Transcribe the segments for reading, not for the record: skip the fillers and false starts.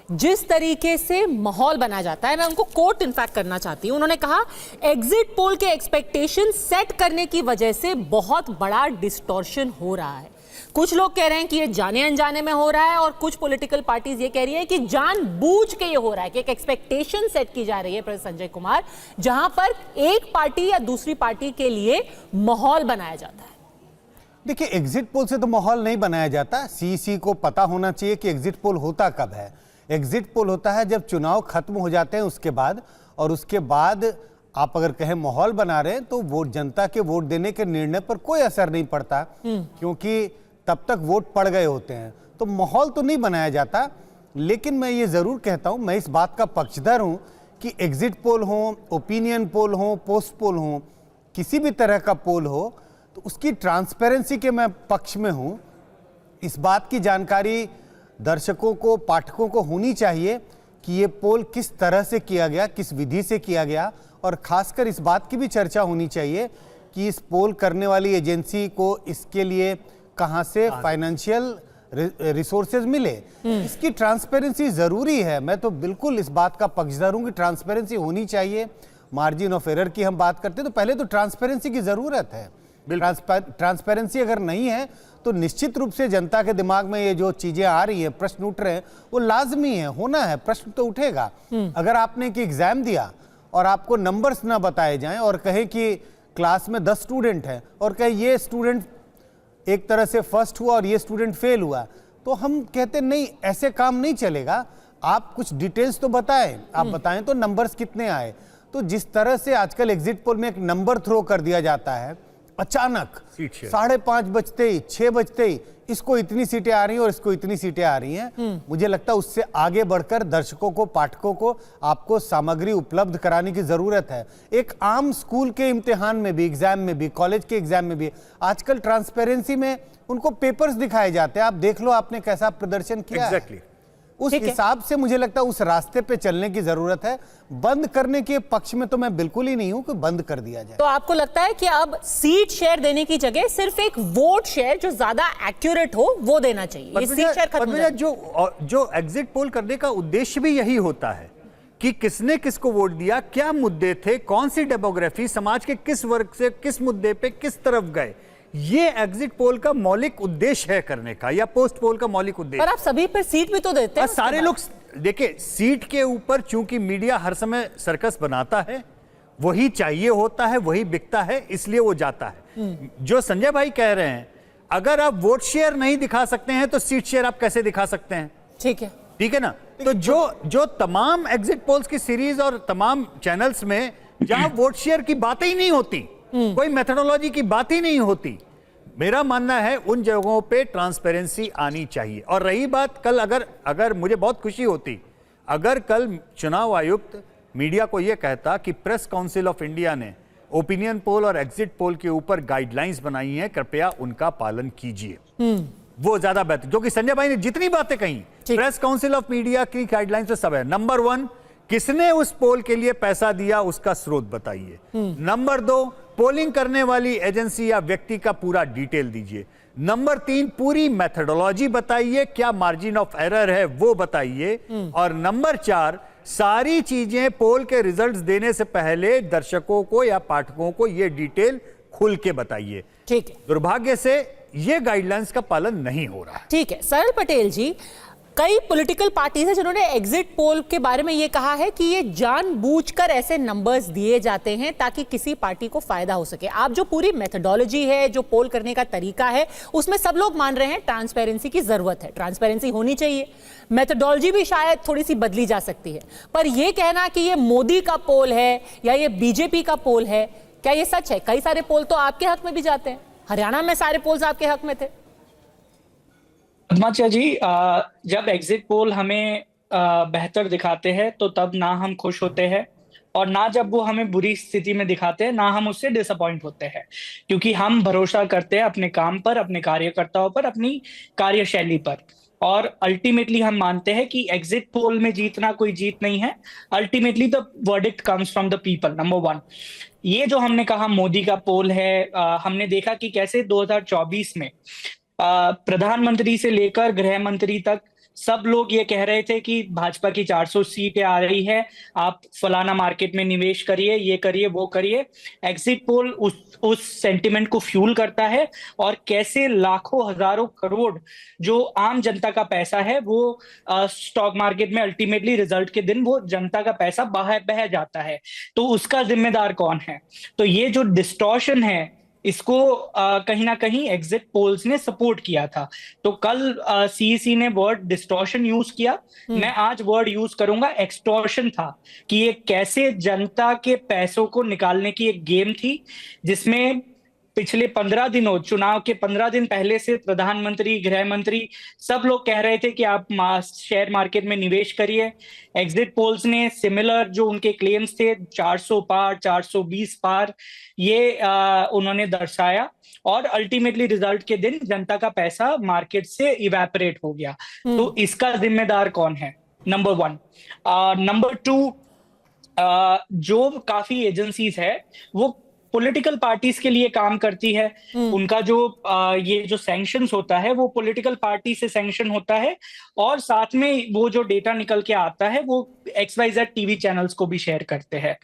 जिस तरीके से माहौल बना जाता है, मैं उनको कोट इनफैक्ट करना चाहती हूं। उन्होंने कहा एग्जिट पोल के एक्सपेक्टेशन सेट करने की वजह से बहुत बड़ा डिस्टॉर्शन हो रहा है। कुछ लोग कह रहे हैं कि ये जाने अनजाने में हो रहा है और कुछ पॉलिटिकल पार्टीज ये कह रही है कि जानबूझ के ये हो रहा है, कि एक एक्सपेक्टेशन सेट की जा रही है प्रोफेसर संजय कुमार, जहां पर एक पार्टी या दूसरी पार्टी के लिए माहौल बनाया जाता है। देखिए, एग्जिट पोल से तो माहौल नहीं बनाया जाता। सीईसी को पता होना चाहिए कि एग्जिट पोल होता कब है। एग्जिट पोल होता है जब चुनाव खत्म हो जाते हैं उसके बाद, और उसके बाद आप अगर कहें माहौल बना रहे हैं तो वोट, जनता के वोट देने के निर्णय पर कोई असर नहीं पड़ता, क्योंकि तब तक वोट पड़ गए होते हैं, तो माहौल तो नहीं बनाया जाता। लेकिन मैं ये जरूर कहता हूं, मैं इस बात का पक्षधर हूं कि एग्जिट पोल हो, ओपिनियन पोल हो, पोस्ट पोल हो, किसी भी तरह का पोल हो, तो उसकी ट्रांसपेरेंसी के मैं पक्ष में हूं। इस बात की जानकारी दर्शकों को, पाठकों को होनी चाहिए कि ये पोल किस तरह से किया गया, किस विधि से किया गया, और खासकर इस बात की भी चर्चा होनी चाहिए कि इस पोल करने वाली एजेंसी को इसके लिए कहां से फाइनेंशियल रिसोर्सेज मिले। इसकी ट्रांसपेरेंसी जरूरी है। मैं तो बिल्कुल इस बात का पक्षधर हूं कि ट्रांसपेरेंसी होनी चाहिए। मार्जिन ऑफ एरर की हम बात करते हैं तो पहले तो ट्रांसपेरेंसी की जरूरत है। ट्रांसपेरेंसी अगर नहीं है तो निश्चित रूप से जनता के दिमाग में ये जो चीजें आ रही है, प्रश्न उठ रहे हैं, वो लाजमी है, होना है, प्रश्न तो उठेगा। अगर आपने एक एग्जाम दिया और आपको नंबर्स ना बताए जाएं और कहे कि क्लास में 10 स्टूडेंट हैं और कहे ये स्टूडेंट एक तरह से फर्स्ट हुआ और ये स्टूडेंट फेल हुआ, तो हम कहते नहीं, ऐसे काम नहीं चलेगा। आप कुछ डिटेल्स तो बताएं, आप बताएं तो नंबर्स कितने आए। तो जिस तरह से आजकल एग्जिट पोल में एक नंबर थ्रो कर दिया जाता है अचानक, 5:30 बजते ही, 6 बजते ही, इसको इतनी सीटें आ रही हैं और इसको इतनी सीटें आ रही हैं, मुझे लगता है उससे आगे बढ़कर दर्शकों को, पाठकों को आपको सामग्री उपलब्ध कराने की जरूरत है। एक आम स्कूल के इम्तिहान में भी, एग्जाम में भी, कॉलेज के एग्जाम में भी आजकल ट्रांसपेरेंसी में उनको पेपर्स दिखाए जाते हैं, आप देख लो आपने कैसा प्रदर्शन किया है। उस हिसाब से मुझे लगता है उस रास्ते पे चलने की जरूरत है। बंद करने के पक्ष में तो मैं बिल्कुल ही नहीं हूं कि बंद कर दिया जाए। तो आपको लगता है कि अब सीट शेयर देने की जगह सिर्फ एक वोट शेयर जो ज्यादा एक्यूरेट हो वो देना चाहिए? ये सीट शेयर खत्म हो जाए। जो एग्जिट पोल करने का उद्देश्य भी यही होता है कि किसने किसको वोट दिया, क्या मुद्दे थे, कौन सी डेमोग्राफी, समाज के किस वर्ग से किस मुद्दे पे किस तरफ गए, ये एग्जिट पोल का मौलिक उद्देश्य है करने का, या पोस्ट पोल का मौलिक उद्देश्य। पर आप सभी पर सीट भी तो देते हैं। सारे लोग देखिए, सीट के ऊपर चूंकि मीडिया हर समय सर्कस बनाता है, वही चाहिए होता है, वही बिकता है, इसलिए वो जाता है। जो संजय भाई कह रहे हैं, अगर आप वोट शेयर नहीं दिखा सकते हैं तो सीट शेयर आप कैसे दिखा सकते हैं? ठीक है ना? तो जो तमाम एग्जिट पोल्स की सीरीज और तमाम चैनल्स में जहां वोट शेयर की बातें ही नहीं होती, कोई मेथोडोलॉजी की बात ही नहीं होती, मेरा मानना है उन जगहों पे ट्रांसपेरेंसी आनी चाहिए। और रही बात कल, अगर मुझे बहुत खुशी होती अगर कल चुनाव आयुक्त मीडिया को यह कहता कि प्रेस काउंसिल ऑफ इंडिया ने ओपिनियन पोल और एग्जिट पोल के ऊपर गाइडलाइंस बनाई हैं, कृपया उनका पालन कीजिए, वो ज्यादा बेहतर। जो कि संजय भाई ने जितनी बातें कही, प्रेस काउंसिल ऑफ मीडिया की गाइडलाइंस तो सब है। नंबर 1, किसने उस पोल के लिए पैसा दिया, उसका स्रोत बताइए। नंबर 2, पोलिंग करने वाली एजेंसी या व्यक्ति का पूरा डिटेल दीजिए। नंबर 3, पूरी मेथोडोलॉजी बताइए, क्या मार्जिन ऑफ एरर है वो बताइए। और नंबर 4, सारी चीजें पोल के रिजल्ट्स देने से पहले दर्शकों को या पाठकों को ये डिटेल खुल के बताइए। ठीक है। दुर्भाग्य से ये गाइडलाइंस का पालन नहीं हो रहा है। ठीक है सरल पटेल जी, कई पॉलिटिकल पार्टीज हैं जिन्होंने एग्जिट पोल के बारे में ये कहा है कि ये जानबूझकर ऐसे नंबर्स दिए जाते हैं ताकि किसी पार्टी को फायदा हो सके। आप जो पूरी मेथोडोलॉजी है, जो पोल करने का तरीका है, उसमें सब लोग मान रहे हैं ट्रांसपेरेंसी की जरूरत है, ट्रांसपेरेंसी होनी चाहिए, मेथोडोलॉजी भी शायद थोड़ी सी बदली जा सकती है। पर यह कहना कि ये मोदी का पोल है या ये बीजेपी का पोल है, क्या ये सच है? कई सारे पोल तो आपके हक में भी जाते हैं, हरियाणा में सारे पोल्स आपके हक में थे। पद्माचा जी, जब एग्जिट पोल हमें बेहतर दिखाते हैं तो तब ना हम खुश होते हैं, और ना जब वो हमें बुरी स्थिति में दिखाते हैं ना हम उससे डिसअपॉइंट होते हैं, क्योंकि हम भरोसा करते हैं अपने काम पर, अपने कार्यकर्ताओं पर, अपनी कार्यशैली पर। और अल्टीमेटली हम मानते हैं कि एग्जिट पोल में जीतना कोई जीत नहीं है, ultimately the verdict comes from the people. Number 1, ये जो हमने कहा मोदी का पोल है, हमने देखा कि कैसे 2024 में प्रधानमंत्री से लेकर गृह मंत्री तक सब लोग ये कह रहे थे कि भाजपा की 400 सीटें आ रही है, आप फलाना मार्केट में निवेश करिए, ये करिए, वो करिए। एग्जिट पोल उस सेंटिमेंट को फ्यूल करता है, और कैसे लाखों हजारों करोड़ जो आम जनता का पैसा है वो स्टॉक मार्केट में अल्टीमेटली रिजल्ट के दिन वो जनता का पैसा बह जाता है। तो उसका जिम्मेदार कौन है? तो ये जो डिस्टॉर्शन है, इसको कहीं ना कहीं एग्जिट पोल्स ने सपोर्ट किया था। तो कल सीईसी ने वर्ड डिस्टॉर्शन यूज किया, मैं आज वर्ड यूज करूंगा एक्सटॉर्शन था, कि ये कैसे जनता के पैसों को निकालने की एक गेम थी, जिसमें पिछले 15 दिनों, चुनाव के 15 दिन पहले से प्रधानमंत्री, गृह मंत्री, सब लोग कह रहे थे कि आप शेयर मार्केट में निवेश करिए। एग्जिट पोल्स ने सिमिलर जो उनके क्लेम्स थे, 400 पार, 420 पार, ये उन्होंने दर्शाया, और अल्टीमेटली रिजल्ट के दिन जनता का पैसा मार्केट से इवेपोरेट हो गया। तो इसका जिम्मेदार कौन है? नंबर 1। नंबर 2, जो काफी एजेंसीज है वो पॉलिटिकल पार्टीज के लिए काम करती है। उनका जो ये जो सैंक्शंस होता है वो पॉलिटिकल पार्टी से सैंक्शन होता है, और साथ में वो जो डेटा निकल के आता है वो XYZ टीवी चैनल्स को भी शेयर करते हैं।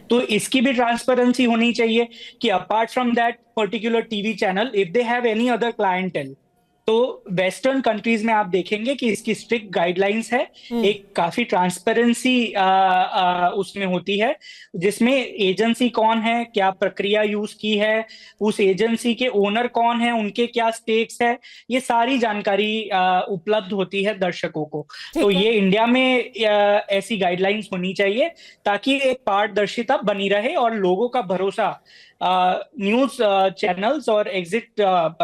तो इसकी भी ट्रांसपेरेंसी होनी चाहिए कि apart from that particular TV channel, if they have any other clientele, तो वेस्टर्न कंट्रीज में आप देखेंगे कि इसकी स्ट्रिक्ट गाइडलाइंस है, एक काफी ट्रांसपेरेंसी उसमें होती है, जिसमें एजेंसी कौन है, क्या प्रक्रिया यूज की है, उस एजेंसी के ओनर कौन है, उनके क्या स्टेक्स है, ये सारी जानकारी उपलब्ध होती है दर्शकों को। तो ये इंडिया में ऐसी गाइडलाइंस होनी चाहिए, ताकि एक पारदर्शिता बनी रहे और लोगों का भरोसा न्यूज चैनल्स और एग्जिट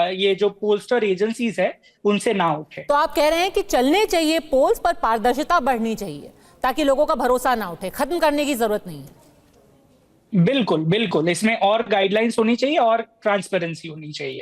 ये जो पोलस्टर एजेंसीज है उनसे ना उठे। तो आप कह रहे हैं कि चलने चाहिए पोल्स, पर पारदर्शिता बढ़नी चाहिए ताकि लोगों का भरोसा ना उठे, खत्म करने की जरूरत नहीं है। बिल्कुल बिल्कुल, इसमें और गाइडलाइंस होनी चाहिए और ट्रांसपेरेंसी होनी चाहिए।